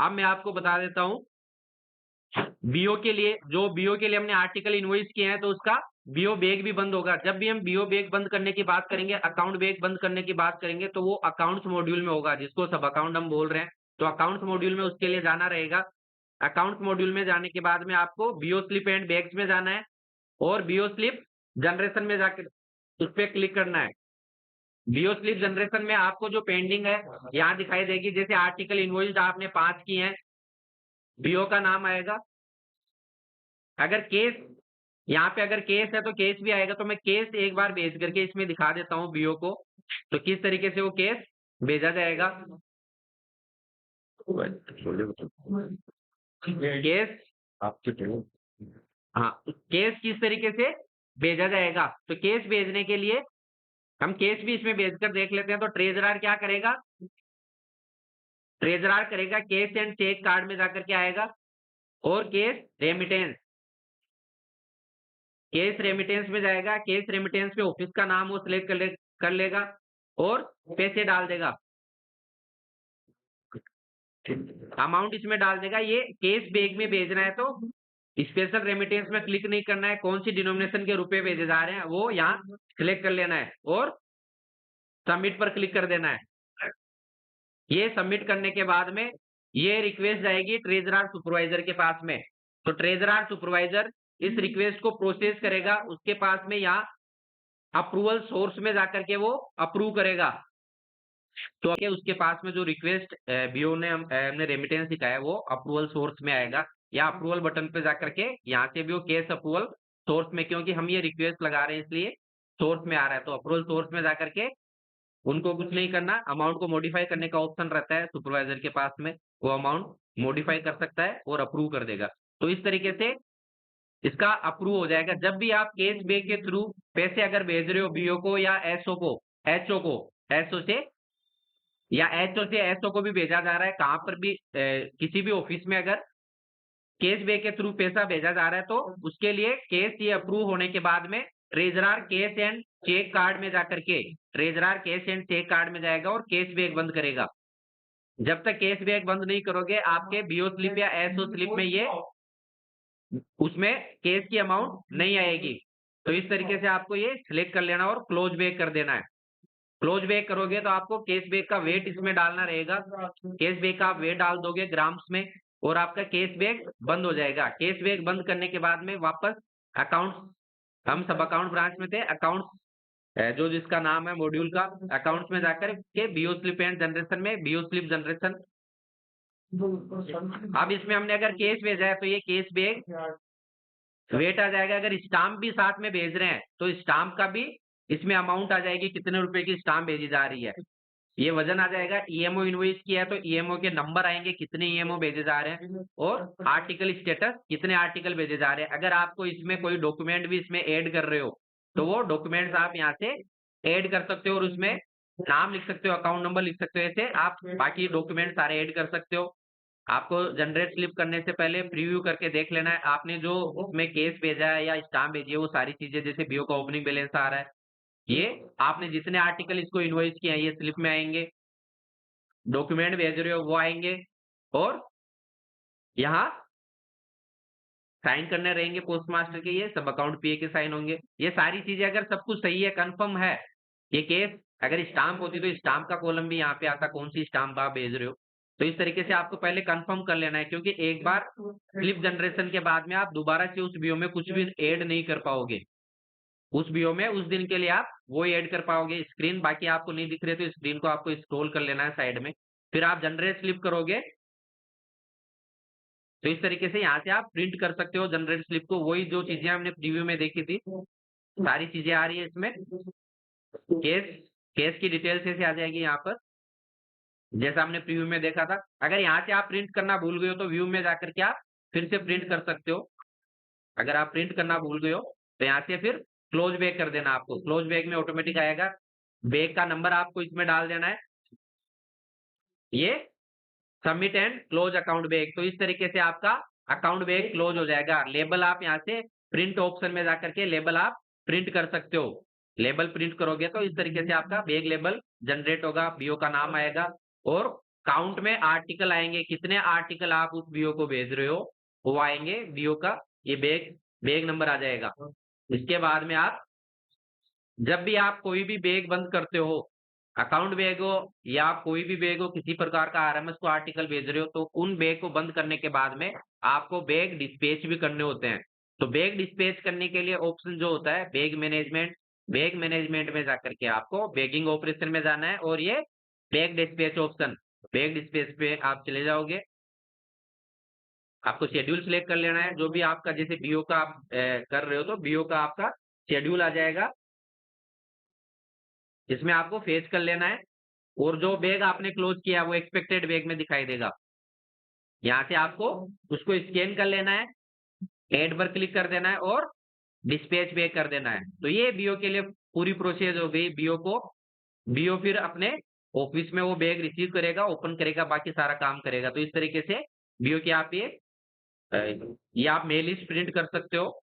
अब मैं आपको बता देता हूँ बीओ के लिए, जो बीओ के लिए हमने आर्टिकल इनवॉइस किए हैं तो उसका बीओ बैग भी बंद होगा। जब भी हम बीओ बैग बंद करने की बात करेंगे, अकाउंट बैग बंद करने की बात करेंगे तो वो अकाउंट्स मॉड्यूल में होगा, जिसको सब अकाउंट हम बोल रहे हैं। तो अकाउंट्स मॉड्यूल में उसके लिए जाना रहेगा। अकाउंट्स मॉड्यूल में जाने के बाद में आपको बीओ स्लिप एंड बैग्स में जाना है और बीओ स्लिप जनरेशन में जाकर उस पर क्लिक करना है। बीओ स्लिप जनरेशन में आपको जो पेंडिंग है यहाँ दिखाई देगी। जैसे आर्टिकल इनवॉइस्ड आपने 5 किए हैं, बीओ का नाम आएगा। अगर केस यहाँ पे अगर केस है तो केस भी आएगा। तो मैं केस एक बार भेज करके इसमें दिखा देता हूँ बीओ को, तो किस तरीके से वो केस भेजा जाएगा। केस, हाँ, केस किस तरीके से भेजा जाएगा। तो केस भेजने के लिए हम केस भी इसमें भेजकर देख लेते हैं। तो ट्रेजरर क्या करेगा, ट्रेजरर करेगा केस एंड चेक कार्ड में जाकर के आएगा और केस रेमिटेंस, केस रेमिटेंस में जाएगा। केस रेमिटेंस पे ऑफिस का नाम वो सिलेक्ट कर लेगा और पैसे डाल देगा, अमाउंट इसमें डाल देगा। ये केस बैग में भेजना है तो स्पेशल रेमिटेंस में क्लिक नहीं करना है। कौन सी डिनोमिनेशन के रुपए भेजे जा रहे हैं वो यहाँ सिलेक्ट कर लेना है और सबमिट पर क्लिक कर देना है। ये सबमिट करने के बाद में ये रिक्वेस्ट जाएगी ट्रेजरर सुपरवाइजर के पास में। तो ट्रेजरर सुपरवाइजर इस रिक्वेस्ट को प्रोसेस करेगा। उसके पास में यहाँ अप्रूवल सोर्स में जाकर के वो अप्रूव करेगा। तो उसके पास में जो रिक्वेस्ट बीओ ने हमने रेमिटेंस दिखाया है वो अप्रूवल सोर्स में आएगा, या अप्रूवल बटन पे जाकर के यहाँ से भी वो केस अप्रूवल सोर्स में, क्योंकि हम ये रिक्वेस्ट लगा रहे हैं इसलिए सोर्स में आ रहा है। तो अप्रूवल सोर्स में जाकर के उनको कुछ नहीं करना, अमाउंट को मॉडिफाई करने का ऑप्शन रहता है सुपरवाइजर के पास में, वो अमाउंट मॉडिफाई कर सकता है और अप्रूव कर देगा। तो इस तरीके से इसका अप्रूव हो जाएगा। जब भी आप केस बैग के थ्रू पैसे अगर भेज रहे हो बीओ को या एसओ को, एसओ से या एचओ से एसओ को भी भेजा जा रहा है, कहां पर भी किसी भी ऑफिस में अगर केस बैग के थ्रू पैसा भेजा जा रहा है तो उसके लिए केस ये अप्रूव होने के बाद में treasurer case and check card में जाकर के treasurer case and check card में जाएगा और केस बैग बंद करेगा। जब तक केस बैग बंद नहीं करोगे आपके बीओ स्लिप या एसओ स्लिप में ये उसमें केस की अमाउंट नहीं आएगी। तो इस तरीके से आपको ये सिलेक्ट कर लेना और क्लोज बैक कर देना है। क्लोज बैक करोगे तो आपको केस बैक का वेट इसमें डालना रहेगा। केस बैक का आप वेट डाल दोगे ग्राम्स में और आपका केस बैक बंद हो जाएगा। केस बैक बंद करने के बाद में वापस अकाउंट, हम सब अकाउंट ब्रांच में थे, अकाउंट जो जिसका नाम है मॉड्यूल का, अकाउंट्स में जाकर के बीओ स्लिप एंड जनरेशन में बीओ स्लिप जनरेशन। अब इसमें हमने अगर केस भेजा है तो ये केस बैग वेट आ जाएगा। अगर स्टाम्प भी साथ में भेज रहे हैं तो स्टाम्प का भी इसमें अमाउंट आ जाएगी, कितने रुपए की स्टाम्प भेजी जा रही है। ये वजन आ जाएगा। ईएमओ इनवॉइस किया है तो ईएमओ के नंबर आएंगे, कितने ईएमओ भेजे जा रहे हैं, और आर्टिकल स्टेटस, कितने आर्टिकल भेजे जा रहे हैं। अगर आपको इसमें कोई डॉक्यूमेंट भी इसमें ऐड कर रहे हो तो वो डॉक्यूमेंट्स आप यहाँ से ऐड कर सकते हो और उसमें नाम लिख सकते हो, अकाउंट नंबर लिख सकते हो। ऐसे आप बाकी डॉक्यूमेंट सारे ऐड कर सकते हो। आपको जनरेट स्लिप करने से पहले प्रीव्यू करके देख लेना है आपने जो उसमें केस भेजा है या स्टाम्प भेजी है वो सारी चीजें, जैसे बीओ का ओपनिंग बैलेंस आ रहा है, ये आपने जितने आर्टिकल इसको इनवॉइस किया है ये स्लिप में आएंगे, डॉक्यूमेंट भेज रहे हो वो आएंगे, और यहाँ साइन करने रहेंगे पोस्ट मास्टर के, ये सब अकाउंट पीए के साइन होंगे। ये सारी चीजें अगर सब कुछ सही है, कंफर्म है, ये केस अगर स्टाम्प होती तो स्टाम्प का कॉलम भी यहाँ पे आता, कौन सी स्टाम्प आप भेज रहे हो। तो इस तरीके से आपको पहले कंफर्म कर लेना है, क्योंकि एक बार स्लिप जनरेशन के बाद में आप दोबारा से उस बीओ में कुछ भी ऐड नहीं कर पाओगे। उस बीओ में उस दिन के लिए आप वो ऐड कर पाओगे। स्क्रीन बाकी आपको नहीं दिख रहे तो स्क्रीन को आपको स्क्रॉल कर लेना है साइड में, फिर आप जनरेट स्लिप करोगे तो इस तरीके से यहाँ से आप प्रिंट कर सकते हो जनरेट स्लिप को। वही जो चीजें हमने प्रीव्यू में देखी थी सारी चीजें आ रही है इसमें। केस केस की डिटेल्स ऐसे आ जाएगी यहाँ पर, जैसा हमने प्रीव्यू में देखा था। अगर यहाँ से आप प्रिंट करना भूल गए हो तो व्यू में जाकर के आप फिर से प्रिंट कर सकते हो। अगर आप प्रिंट करना भूल गए हो तो यहाँ से फिर क्लोज बैक कर देना। आपको क्लोज बैक में ऑटोमेटिक आएगा, बैग का नंबर आपको इसमें डाल देना है, ये submit and close account bag. तो इस तरीके से आपका अकाउंट बैग क्लोज हो जाएगा। लेबल आप यहाँ से प्रिंट ऑप्शन में जाकर के लेबल आप प्रिंट कर सकते हो। लेबल प्रिंट करोगे तो इस तरीके से आपका बैग लेबल जनरेट होगा, बीओ का नाम आएगा और काउंट में आर्टिकल आएंगे, कितने आर्टिकल आप उस बीओ को भेज रहे हो वो आएंगे, बीओ का ये बैग नंबर आ जाएगा। इसके बाद में आप जब भी आप कोई भी बैग बंद करते हो, अकाउंट बैग हो या आप कोई भी बैग हो, किसी प्रकार का आरएमएस को आर्टिकल भेज रहे हो, तो उन बैग को बंद करने के बाद में आपको बैग डिस्पैच भी करने होते हैं। तो बैग डिस्पैच करने के लिए ऑप्शन जो होता है बैग मैनेजमेंट में जाकर के आपको बैगिंग ऑपरेशन में जाना है और ये bag dispatch option, bag dispatch पे आप चले जाओगे। आपको शेड्यूल सिलेक्ट कर लेना है, जो भी आपका जैसे बीओ का आप कर रहे हो तो बीओ का आपका शेड्यूल आ जाएगा, इसमें आपको फेच कर लेना है और जो बैग आपने क्लोज किया वो एक्सपेक्टेड बैग में दिखाई देगा। यहाँ से आपको उसको स्कैन कर लेना है, ऐड पर क्लिक कर देना है और डिस्पैच बैग कर देना है। तो ये बीओ के लिए पूरी प्रोसेस हो गई। बीओ फिर अपने ऑफिस में वो बैग रिसीव करेगा, ओपन करेगा, बाकी सारा काम करेगा। तो इस तरीके से बीओ की आप ये आप मेल लिस्ट प्रिंट कर सकते हो।